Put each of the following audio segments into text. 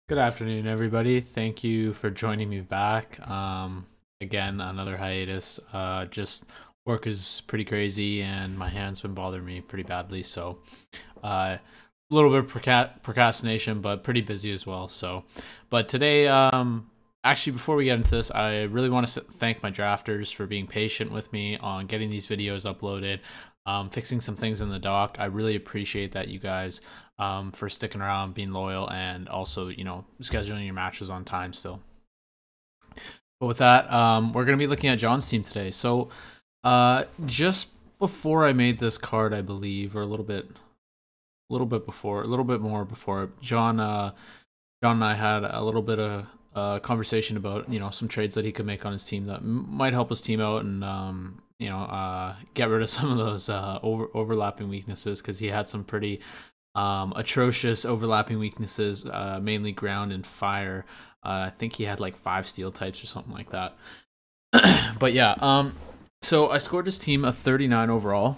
Good afternoon, everybody. Thank you for joining me back. Again, another hiatus. Just work is pretty crazy, and my hand's been bothering me pretty badly. So, a little bit of procrastination, but pretty busy as well. So, but today, actually, before we get into this, I really want to thank my drafters for being patient with me on getting these videos uploaded, fixing some things in the doc. I really appreciate that, you guys, for sticking around, being loyal, and also, scheduling your matches on time still. But with that, we're going to be looking at John's team today. So, just before I made this card, I believe, or a little bit before, a little bit more before, John and I had a little bit of conversation about some trades that he could make on his team that might help his team out, and get rid of some of those overlapping weaknesses, because he had some pretty atrocious overlapping weaknesses, mainly ground and fire. I think he had like 5 steel types or something like that. But yeah, so I scored his team a 39 overall.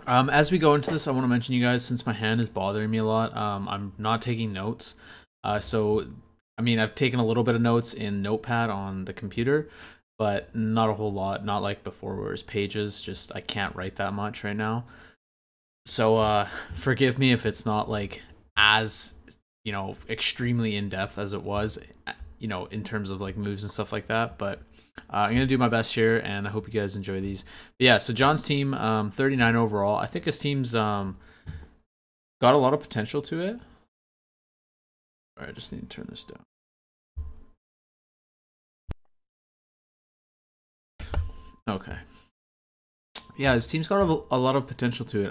As we go into this, I want to mention, you guys, since my hand is bothering me a lot, I'm not taking notes. So, I mean, I've taken a little bit of notes in Notepad on the computer, but not a whole lot. Not like before, where it's pages. Just I can't write that much right now. So forgive me if it's not like as extremely in depth as it was, in terms of like moves and stuff like that. But I'm gonna do my best here, and I hope you guys enjoy these. But yeah, so John's team, 39 overall. I think his team's got a lot of potential to it. All right, I just need to turn this down. Okay. Yeah, his team's got a lot of potential to it.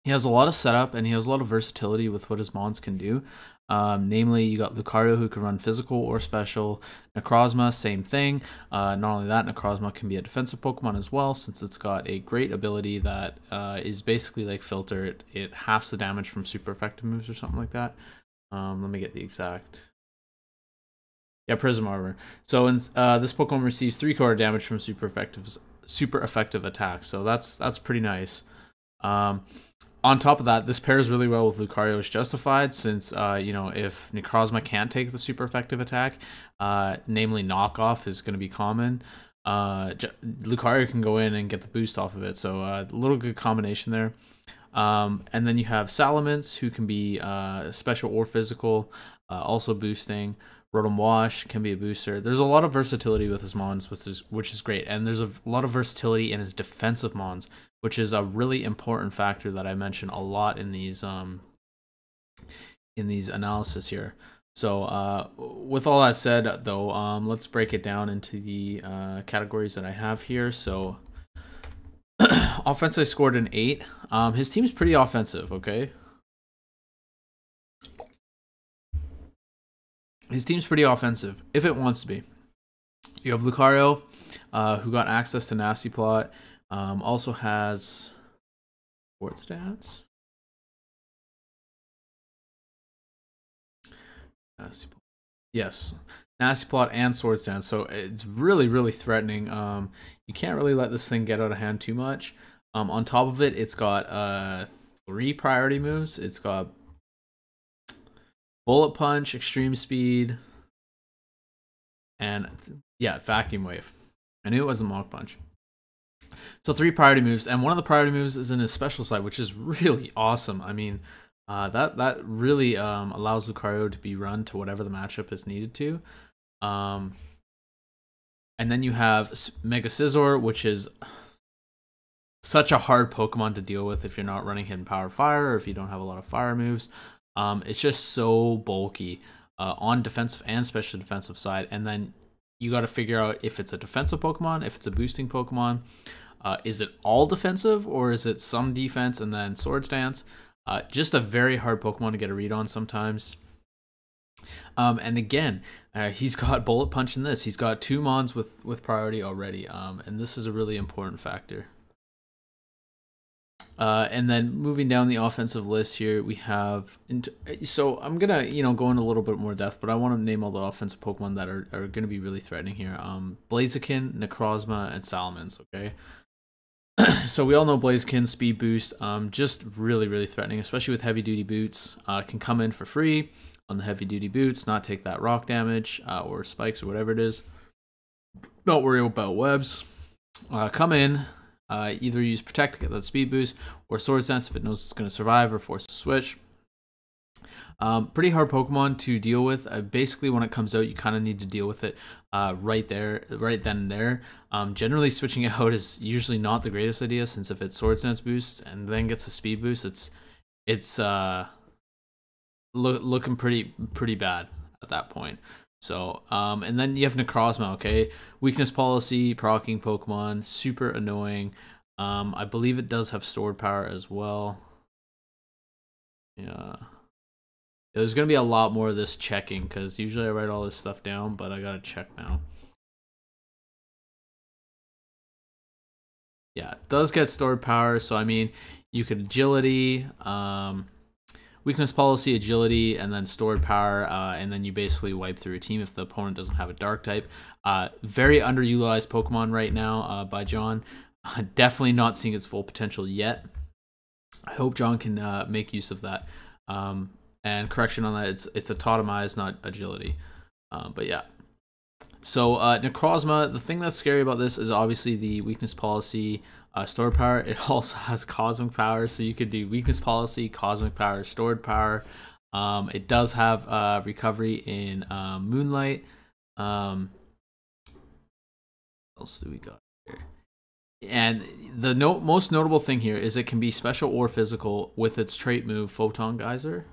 He has a lot of setup, and he has a lot of versatility with what his mons can do. Namely, you got Lucario, who can run physical or special. Necrozma, same thing. Not only that, Necrozma can be a defensive Pokemon as well, since it's got a great ability that is basically like Filter. It halves the damage from super effective moves or something like that. Let me get the exact... Yeah, Prism Armor. So this Pokemon receives 3-quarter damage from super effective attacks. So that's pretty nice. On top of that, this pairs really well with Lucario's Justified, since, if Necrozma can't take the super effective attack, namely Knockoff is going to be common, Lucario can go in and get the boost off of it. So a little good combination there. And then you have Salamence, who can be special or physical, also boosting. Rotom Wash can be a booster. There's a lot of versatility with his mons, which is great. And there's a lot of versatility in his defensive mons, which is a really important factor that I mention a lot in these analysis here. So with all that said, though, let's break it down into the categories that I have here. So offense, I scored an 8. His team's pretty offensive, okay? His team's pretty offensive, if it wants to be. You have Lucario, who got access to Nasty Plot. Also has Sport Stats. Yes, Nasty Plot and Sword Stance. So it's really, really threatening. You can't really let this thing get out of hand too much. On top of it, it's got 3 priority moves. It's got Bullet Punch, Extreme Speed, and yeah, Vacuum Wave. I knew it wasn't Mach Punch. So 3 priority moves, and one of the priority moves is in his special side, which is really awesome. I mean, that really allows Lucario to be run to whatever the matchup is needed to. And then you have Mega Scizor, which is such a hard Pokemon to deal with if you're not running Hidden Power Fire, or if you don't have a lot of fire moves. It's just so bulky on defensive and special defensive side. And then you got to figure out if it's a defensive Pokemon, if it's a boosting Pokemon. Is it all defensive, or is it some defense and then Swords Dance? Just a very hard Pokemon to get a read on sometimes. And again, he's got Bullet Punch in this. He's got 2 mons with priority already, and this is a really important factor. And then moving down the offensive list here, we have... So I'm going to, go in a little bit more depth, but I want to name all the offensive Pokemon that are going to be really threatening here. Blaziken, Necrozma, and Salamence, okay? So we all know Blaziken's speed boost, just really threatening, especially with heavy duty boots. Can come in for free on the heavy duty boots, not take that rock damage or spikes or whatever it is. Not worry about webs. Come in, either use protect to get that speed boost, or sword stance if it knows it's going to survive, or force a switch. Pretty hard Pokemon to deal with. Basically, when it comes out, you kind of need to deal with it right then and there. Generally, switching it out is usually not the greatest idea, since if it's Sword Stance boost and then gets a speed boost, it's looking pretty bad at that point. So, and then you have Necrozma, okay? Weakness policy, proccing Pokemon, super annoying. I believe it does have stored power as well. Yeah. There's going to be a lot more of this checking, because usually I write all this stuff down, but I got to check now. Yeah, it does get stored power, so I mean, you could agility, weakness policy, agility, and then stored power, and then you basically wipe through a team if the opponent doesn't have a dark type. Very underutilized Pokemon right now by John. Definitely not seeing its full potential yet. I hope John can make use of that. And correction on that, it's a Totemize, not agility. But yeah. So Necrozma, the thing that's scary about this is obviously the weakness policy, stored power. It also has cosmic power, so you could do weakness policy, cosmic power, stored power. It does have recovery in Moonlight. What else do we got here? And the most notable thing here is it can be special or physical with its trait move, Photon Geyser.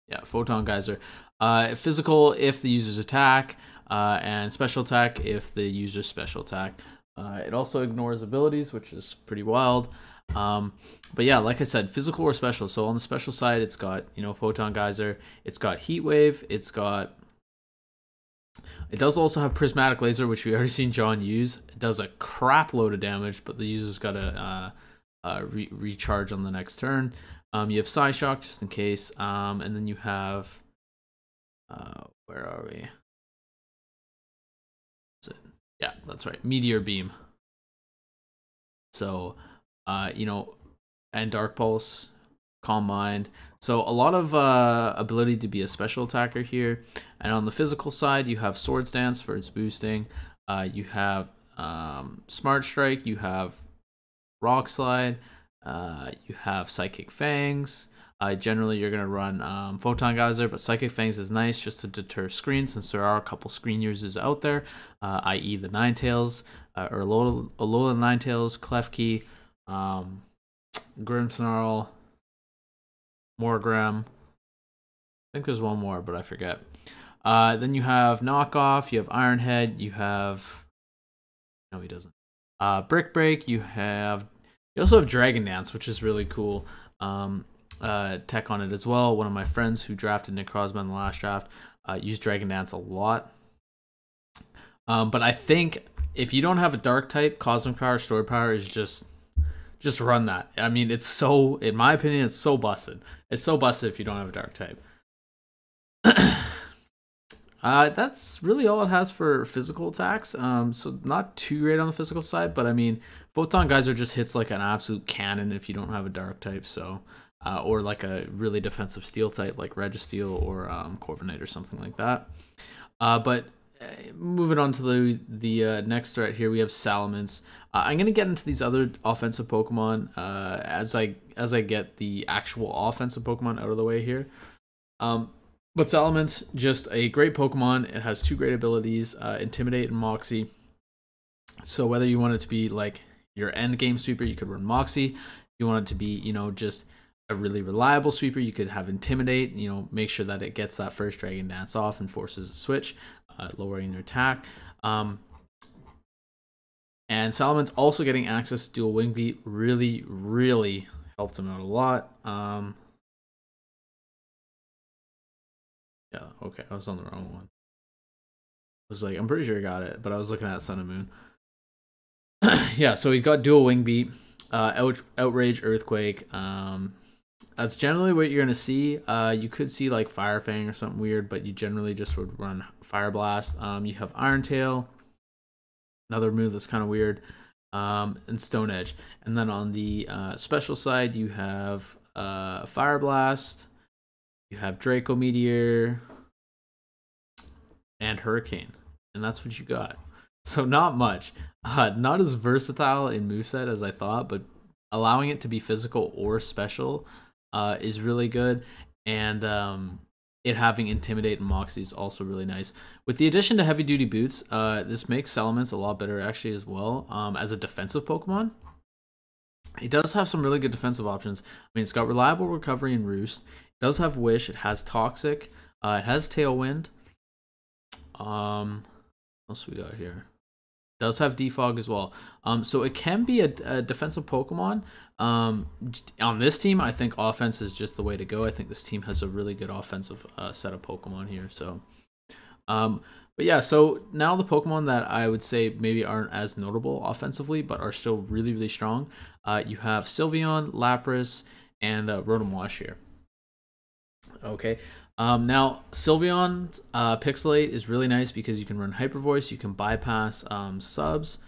Yeah, Photon Geyser. Physical if the user's attack, and special attack if the user's special attack. It also ignores abilities, which is pretty wild. But yeah, like I said, physical or special. So on the special side, it's got, you know, Photon Geyser. It's got Heat Wave. It does also have Prismatic Laser, which we already seen John use. It does a crap load of damage, but the user's got to recharge on the next turn. You have Psyshock just in case, and then you have, where are we? Is it? Yeah, that's right, Meteor Beam. So, you know, and Dark Pulse, Calm Mind. So a lot of ability to be a special attacker here. And on the physical side, you have Sword Stance for its boosting. You have Smart Strike. You have Rock Slide. You have Psychic Fangs. Generally, you're going to run Photon Geyser, but Psychic Fangs is nice just to deter screens, since there are a couple screen users out there, i.e. the Ninetales, or Alola Ninetales, Klefki, Grimmsnarl, Morgrem. I think there's one more, but I forget. Then you have Knockoff, you have Ironhead, you have... No, he doesn't. Brick Break, you also have Dragon Dance, which is really cool. Tech on it as well. One of my friends who drafted Necrozma in the last draft used Dragon Dance a lot. But I think if you don't have a dark type, Cosmic Power, Stored Power is just run that. I mean, it's so, in my opinion, it's so busted. It's so busted if you don't have a dark type. That's really all it has for physical attacks. So not too great on the physical side, but I mean, Photon Geyser just hits like an absolute cannon if you don't have a dark type. So, or like a really defensive steel type like Registeel or Corviknight or something like that. But moving on to the next threat here, we have Salamence. I'm gonna get into these other offensive Pokemon as I get the actual offensive Pokemon out of the way here. But Salamence, just a great Pokemon. It has two great abilities, Intimidate and Moxie. So whether you want it to be like your end game sweeper, you could run Moxie. If you want it to be, you know, just a really reliable sweeper, you could have Intimidate, you know, make sure that it gets that first Dragon Dance off and forces a switch, lowering their attack. And Salamence also getting access to Dual Wing Beat really helped him out a lot. Yeah, okay, I was on the wrong one. I was like, I'm pretty sure I got it, but I was looking at Sun and Moon. Yeah, so he's got Dual Wing Beat, Outrage, Earthquake. That's generally what you're gonna see. You could see like Fire Fang or something weird, but you generally just would run Fire Blast. You have Iron Tail, another move that's kind of weird, and Stone Edge. And then on the special side, you have Fire Blast, you have Draco Meteor, and Hurricane, and that's what you got. So not much, not as versatile in moveset as I thought, but allowing it to be physical or special is really good, and it having Intimidate and Moxie is also really nice. With the addition to Heavy Duty Boots, this makes Salamence a lot better actually as well as a defensive Pokemon. It does have some really good defensive options. I mean, it's got Reliable Recovery and Roost. It does have Wish. It has Toxic. It has Tailwind. What else we got here? It does have Defog as well. So it can be a defensive Pokemon. On this team, I think offense is just the way to go. I think this team has a really good offensive set of Pokemon here. So, but yeah, so now the Pokemon that I would say maybe aren't as notable offensively, but are still really, really strong. You have Sylveon, Lapras, and Rotom Wash here. Okay. Now, Sylveon's Pixelate is really nice because you can run Hyper Voice, you can bypass subs,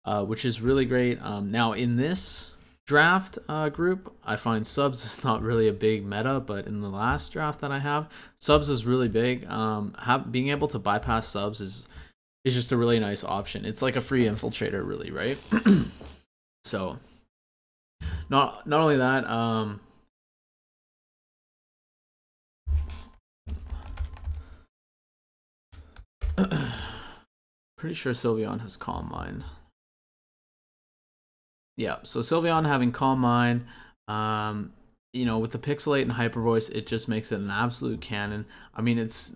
which is really great. Now, in this draft group, I find subs is not really a big meta, but in the last draft that I have, subs is really big. Being able to bypass subs is just a really nice option. It's like a free infiltrator, really, right? So, not only that, pretty sure Sylveon has Calm Mind. Yeah, so Sylveon having Calm Mind, you know, with the Pixelate and Hyper Voice, it just makes it an absolute cannon. I mean, it's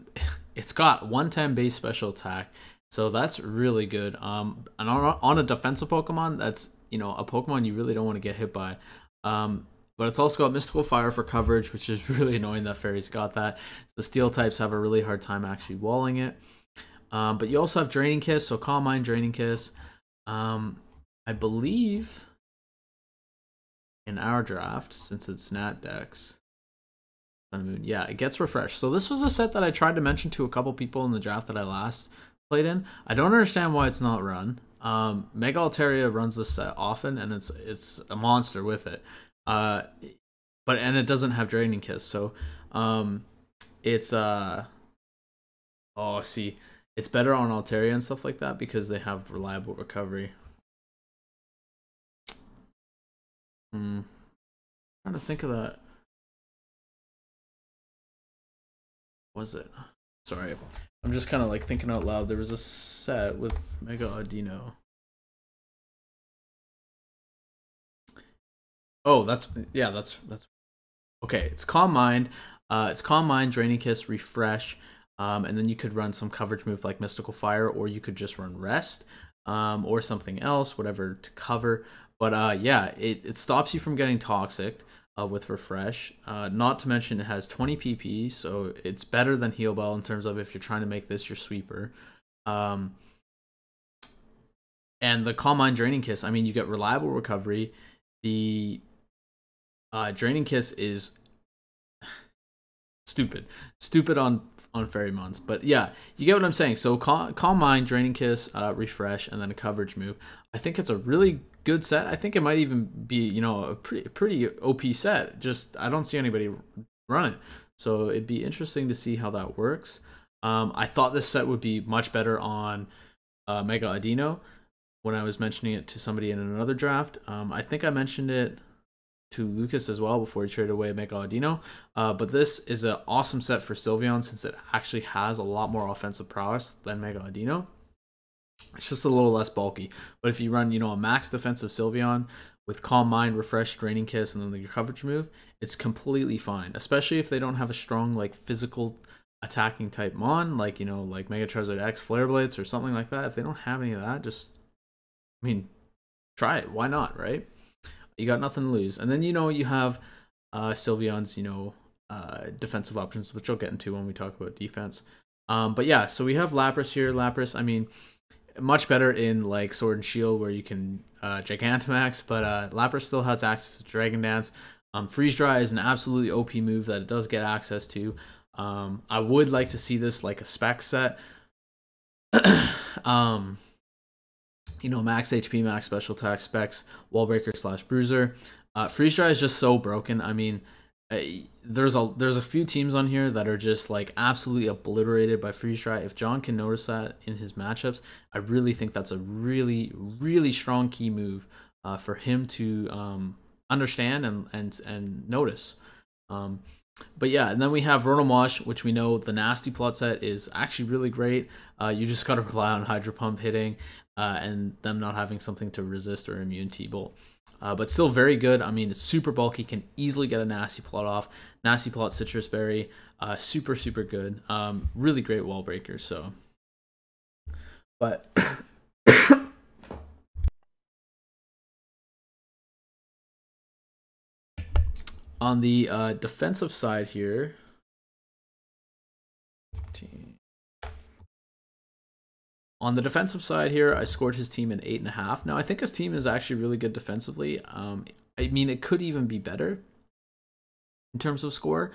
got 110 base special attack, so that's really good. And on a defensive Pokemon, that's, you know, a Pokemon you really don't want to get hit by. But it's also got Mystical Fire for coverage, which is really annoying that Fairy's got that. The Steel types have a really hard time actually walling it. But you also have Draining Kiss, so Calm Mind, Draining Kiss. I believe in our draft, since it's Nat Dex, Sun and Moon, yeah, it gets refreshed. So this was a set that I tried to mention to a couple people in the draft that I last played in. I don't understand why it's not run. Mega Altaria runs this set often, and it's a monster with it. And it doesn't have Draining Kiss, so it's it's better on Altaria and stuff like that because they have Reliable Recovery. Trying to think of that. Was it? Sorry, I'm just kind of like thinking out loud. There was a set with Mega Audino. Oh, that's okay. It's Calm Mind. It's Calm Mind, Draining Kiss, Refresh, and then you could run some coverage move like Mystical Fire, or you could just run Rest, or something else, whatever to cover. But yeah, it stops you from getting Toxic with Refresh. Not to mention it has 20 PP, so it's better than Heal Bell in terms of if you're trying to make this your sweeper. And the Calm Mind, Draining Kiss, I mean, you get Reliable Recovery. The Draining Kiss is stupid on Fairymons, but yeah, you get what I'm saying. So Calm Mind, Draining Kiss, Refresh, and then a coverage move. I think it's a really good set. I think it might even be, you know, a pretty OP set. Just I don't see anybody run it, so it'd be interesting to see how that works. I thought this set would be much better on Mega Audino when I was mentioning it to somebody in another draft. I think I mentioned it to Lucas as well before he traded away Mega Audino. But this is an awesome set for Sylveon since it actually has a lot more offensive prowess than Mega Audino. It's just a little less bulky. But if you run, you know, a max defensive Sylveon with Calm Mind, Refresh, Draining Kiss, and then your coverage move, it's completely fine. Especially if they don't have a strong, like, physical attacking type Mon, like, you know, like Mega Charizard X, Flare Blades, or something like that. If they don't have any of that, just, I mean, try it. Why not, right? You got nothing to lose. And then, you know, you have Sylveon's, you know, defensive options, which I'll get into when we talk about defense. But yeah, so we have Lapras here. Lapras, I mean, much better in like Sword and Shield where you can Gigantamax, but Lapras still has access to Dragon Dance. Freeze Dry is an absolutely OP move that it does get access to. I would like to see this like a spec set. you know, max HP, max special attack, specs, wall breaker slash bruiser. Freeze dry is just so broken. I mean, there's a few teams on here that are just like absolutely obliterated by freeze dry. If John can notice that in his matchups, I really think that's a really strong key move for him to understand and notice. But yeah, and then we have Rotom Wash, which we know the nasty plot set is actually really great. You just got to rely on Hydro Pump hitting and them not having something to resist or immune T-Bolt. But still very good. I mean, it's super bulky, can easily get a Nasty Plot off. Nasty Plot, Citrus Berry, super good. Really great wall breaker. So, but on the defensive side here, I scored his team an 8.5. Now, I think his team is actually really good defensively. I mean, it could even be better in terms of score.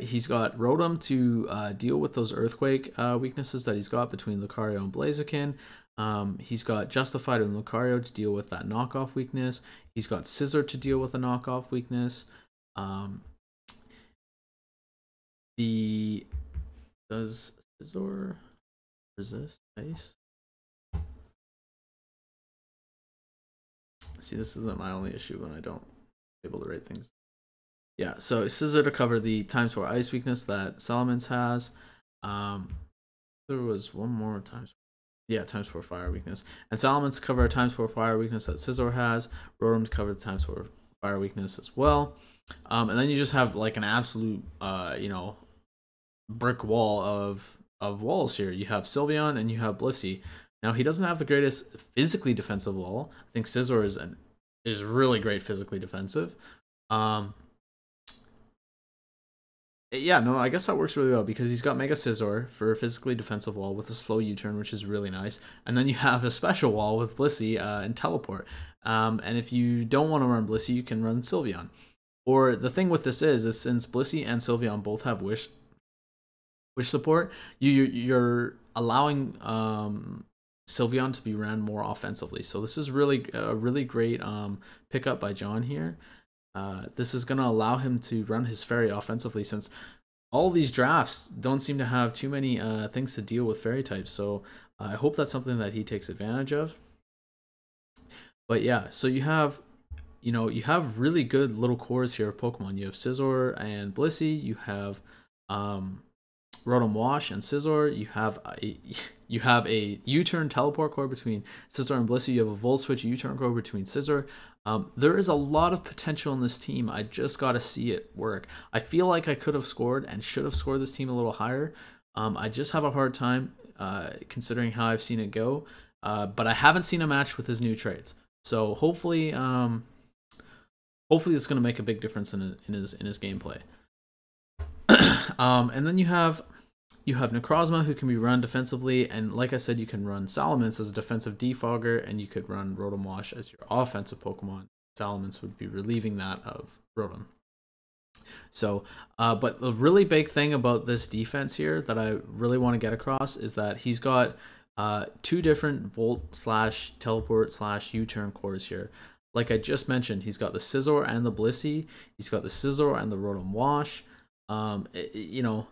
He's got Rotom to deal with those Earthquake weaknesses that he's got between Lucario and Blaziken. He's got Justified and Lucario to deal with that knockoff weakness. He's got Scissor to deal with a knockoff weakness. Does Scissor resist ice? See, this isn't my only issue when I don't able to rate things. Yeah, so Scissor to cover the times 4 ice weakness that Salamence has. There was one more times 4 fire weakness. And Salamence to cover a times 4 fire weakness that Scissor has. Rotom to cover the times 4 fire weakness as well. And then you just have like an absolute you know, brick wall of walls here. You have Sylveon and you have Blissey. Now, he doesn't have the greatest physically defensive wall. I think Scizor is really great physically defensive. Yeah, no, I guess that works really well because he's got Mega Scizor for a physically defensive wall with a slow U-turn, which is really nice. And then you have a special wall with Blissey and Teleport. And if you don't want to run Blissey, you can run Sylveon. Or the thing with this is since Blissey and Sylveon both have Wish support, you're allowing Sylveon to be ran more offensively. So this is really a really great pickup by John here. This is going to allow him to run his Fairy offensively since all these drafts don't seem to have too many things to deal with Fairy types. So I hope that's something that he takes advantage of. But yeah, so you have really good little cores here of Pokemon. You have Scizor and Blissey. You have Rotom Wash and Scizor. You have a U-turn teleport core between Scizor and Blissey. You have a Volt Switch U-turn core between Scizor. There is a lot of potential in this team. I just got to see it work. I feel like I could have scored and should have scored this team a little higher. I just have a hard time considering how I've seen it go. But I haven't seen a match with his new traits. So hopefully it's going to make a big difference in his gameplay. And then you have Necrozma, who can be run defensively, and like I said, you can run Salamence as a defensive defogger, and you could run Rotom Wash as your offensive Pokemon. Salamence would be relieving that of Rotom. So, but the really big thing about this defense here that I really want to get across is that he's got 2 different Volt/Teleport/ U-turn cores here. Like I just mentioned, he's got the Scizor and the Blissey. He's got the Scizor and the Rotom Wash. You know,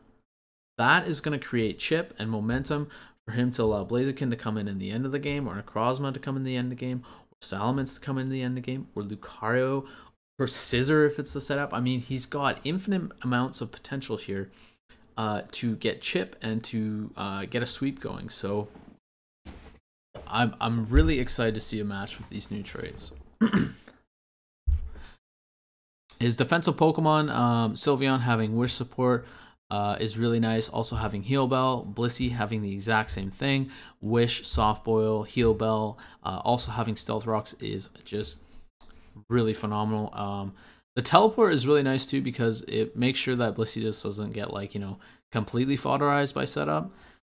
that is going to create chip and momentum for him to allow Blaziken to come in the end of the game, or Necrozma to come in the end of the game, or Salamence to come in the end of the game, or Lucario, or Scizor if it's the setup. I mean, he's got infinite amounts of potential here to get chip and to get a sweep going. So I'm really excited to see a match with these new traits. His defensive Pokemon, Sylveon having Wish support is really nice. Also having Heal Bell, Blissey having the exact same thing. Wish, Soft Boil, Heal Bell, also having Stealth Rocks is just really phenomenal. The Teleport is really nice too because it makes sure that Blissey just doesn't get completely fodderized by setup.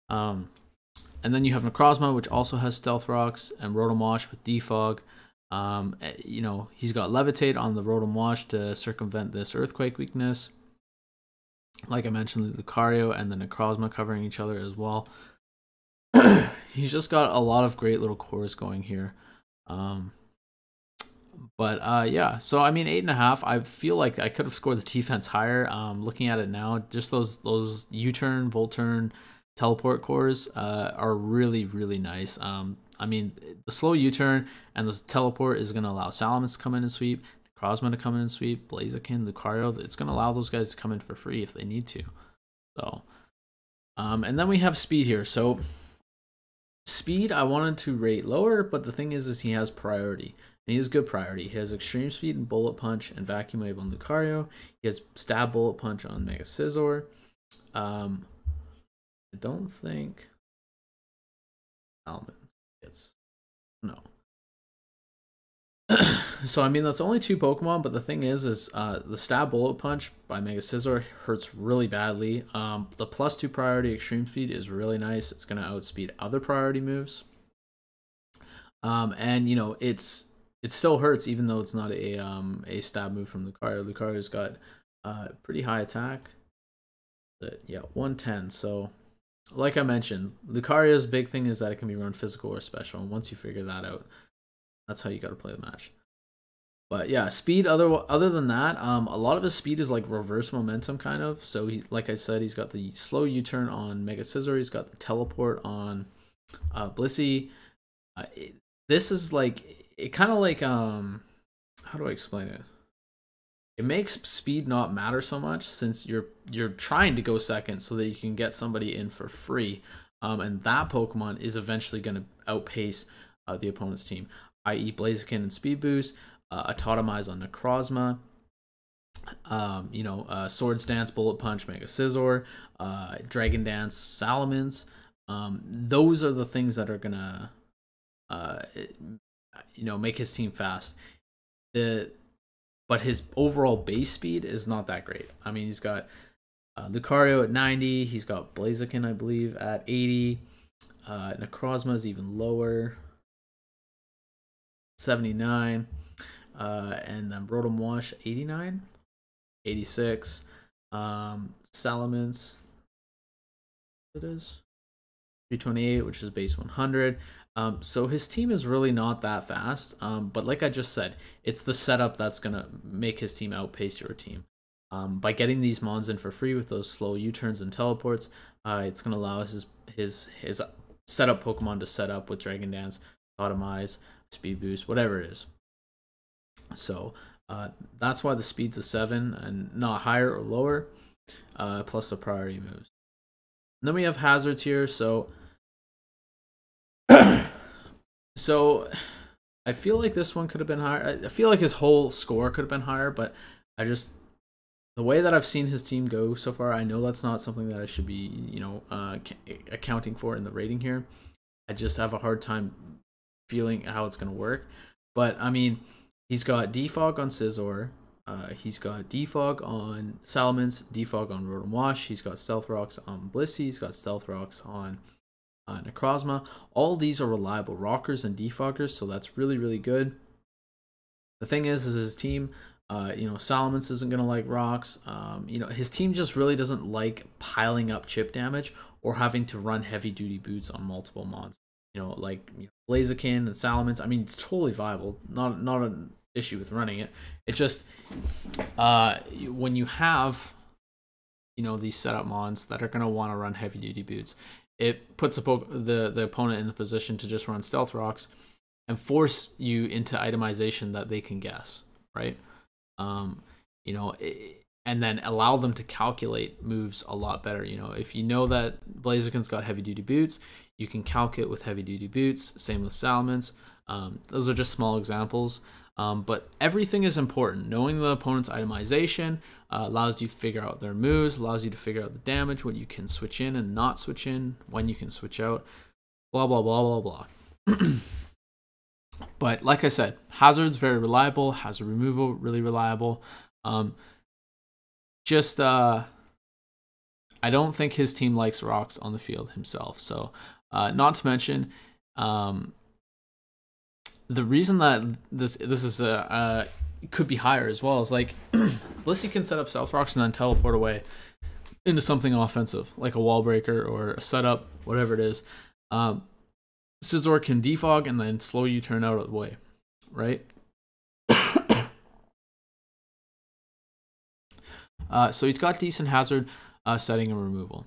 And then you have Necrozma, which also has Stealth Rocks, and Rotom Wash with Defog. He's got Levitate on the Rotom Wash to circumvent this Earthquake weakness. Like I mentioned, Lucario and the Necrozma covering each other as well. he's just got a lot of great little cores going here. But yeah, so I mean 8.5. I feel like I could have scored the defense higher. Looking at it now, just those U-turn, volt turn, teleport cores are really nice. I mean the slow U-turn and the teleport is gonna allow Salamence to come in and sweep, Crosman to come in and sweep, Blaziken, Lucario. It's gonna allow those guys to come in for free if they need to. So, and then we have speed here. So speed I wanted to rate lower, but the thing is he has priority. And he has good priority. He has extreme speed and bullet punch and vacuum wave on Lucario. He has stab bullet punch on Mega Scizor. I don't think Almond gets no. So I mean that's only 2 Pokemon, but the thing is the stab bullet punch by Mega Scizor hurts really badly. The +2 priority extreme speed is really nice. It's gonna outspeed other priority moves. And you know it still hurts even though it's not a stab move from Lucario. Lucario's got pretty high attack. But yeah, 110. So like I mentioned, Lucario's big thing is that it can be run physical or special. And once you figure that out, that's how you got to play the match. But yeah, speed other than that, a lot of his speed is like reverse momentum kind of. So he, like I said, he's got the slow U-turn on Mega Scizor. He's got the teleport on Blissey. This is like it kind of like how do I explain it? It makes speed not matter so much since you're trying to go second so that you can get somebody in for free. And that Pokemon is eventually going to outpace the opponent's team, i.e. Blaziken and Speed Boost, Autotomize on Necrozma, Swords Dance, Bullet Punch, Mega Scizor, Dragon Dance, Salamence. Those are the things that are going to make his team fast. But his overall base speed is not that great. I mean, he's got Lucario at 90. He's got Blaziken, I believe, at 80. Necrozma is even lower, 79. And then Rotom Wash, 89, 86. Salamence, it is 328, which is base 100. So his team is really not that fast, but like I just said, it's the setup that's going to make his team outpace your team. By getting these mons in for free with those slow U-turns and teleports, it's going to allow his setup Pokemon to set up with Dragon Dance, Autotomize, Speed Boost, whatever it is. So that's why the speed's a 7 and not higher or lower, plus the priority moves. And then we have hazards here, so I feel like this one could have been higher. I feel like his whole score could have been higher, but the way that I've seen his team go so far, I know that's not something that I should be, accounting for in the rating here. I just have a hard time feeling how it's going to work. But, I mean, he's got Defog on Scizor. He's got Defog on Salamence, Defog on Rotom Wash. He's got Stealth Rocks on Blissey. He's got Stealth Rocks on Necrozma. All these are reliable rockers and defoggers, so that's really good. The thing is his team, Salamence isn't gonna like rocks. His team just really doesn't like piling up chip damage or having to run heavy duty boots on multiple mons. Blaziken and Salamence. I mean, it's totally viable. Not an issue with running it. It's just when you have these setup mons that are gonna want to run heavy duty boots, it puts the opponent in the position to just run Stealth Rocks and force you into itemization that they can guess, right? And then allow them to calculate moves a lot better. If you know that Blaziken's got heavy duty boots, you can calc it with heavy duty boots. Same with Salamence. Those are just small examples. But everything is important. Knowing the opponent's itemization allows you to figure out their moves, allows you to figure out the damage, what you can switch in and not switch in, when you can switch out, blah, blah, blah, blah, blah. But like I said, Hazard's very reliable. Hazard removal, really reliable. I don't think his team likes rocks on the field himself. So not to mention, the reason that this is could be higher as well is like Blissey can set up Stealth Rocks and then teleport away into something offensive like a wall breaker or a setup, whatever it is. Scizor can defog and then slow U-turn out of the way, right? So he's got decent hazard setting and removal.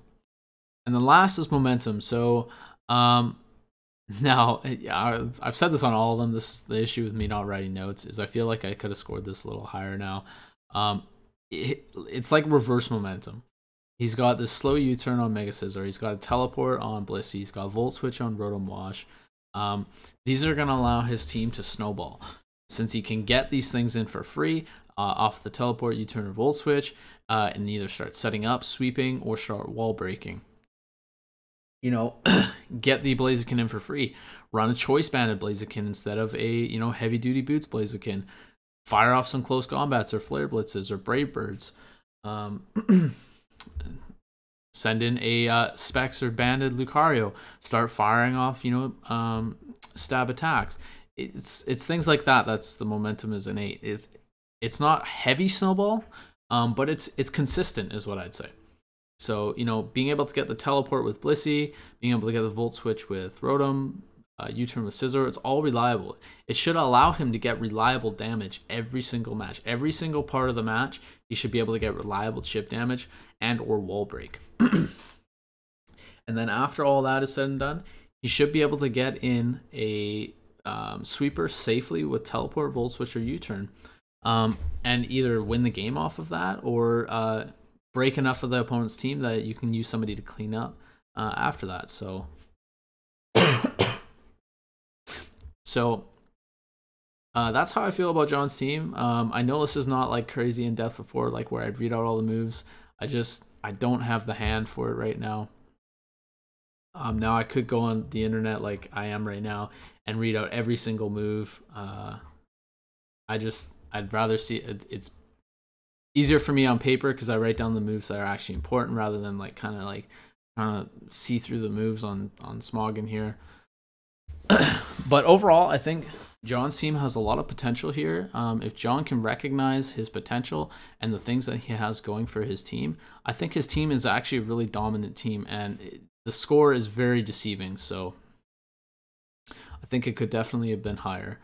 And the last is momentum. So now, I've said this on all of them. This is the issue with me not writing notes, is I feel like I could have scored this a little higher now. It's like reverse momentum. He's got this slow U-turn on Mega Scizor. He's got a teleport on Blissey. He's got Volt Switch on Rotom Wash. These are going to allow his team to snowball. Since he can get these things in for free off the teleport, U-turn, or Volt Switch, and either start setting up, sweeping, or start wall breaking. You know, get the Blaziken in for free. Run a choice banded Blaziken instead of a, you know, heavy duty boots Blaziken. Fire off some close combats or flare blitzes or brave birds. Send in a Specs or banded Lucario. Start firing off, you know, stab attacks. It's things like that. That's the momentum is innate. It's not heavy snowball, but it's consistent is what I'd say. So, you know, being able to get the teleport with Blissey, being able to get the Volt Switch with Rotom, U-turn with Scizor, it's all reliable. It should allow him to get reliable damage every single match. Every single part of the match, he should be able to get reliable chip damage and or wall break. And then after all that is said and done, he should be able to get in a sweeper safely with teleport, Volt Switch, or U-turn, and either win the game off of that or break enough of the opponent's team that you can use somebody to clean up after that. So, that's how I feel about John's team. I know this is not like crazy in depth before, like where I'd read out all the moves. I don't have the hand for it right now. Now I could go on the internet like I am right now and read out every single move. I'd rather see it. It's easier for me on paper because I write down the moves that are actually important rather than like kind of like trying to see through the moves on Smoggin here. But overall, I think John's team has a lot of potential here. If John can recognize his potential and the things that he has going for his team, I think his team is actually a really dominant team, and the score is very deceiving. So I think it could definitely have been higher.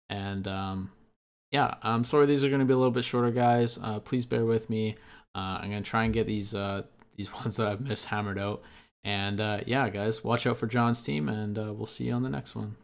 And yeah, I'm sorry these are going to be a little bit shorter, guys. Please bear with me. I'm going to try and get these ones that I've missed hammered out. And yeah, guys, watch out for John's team, and we'll see you on the next one.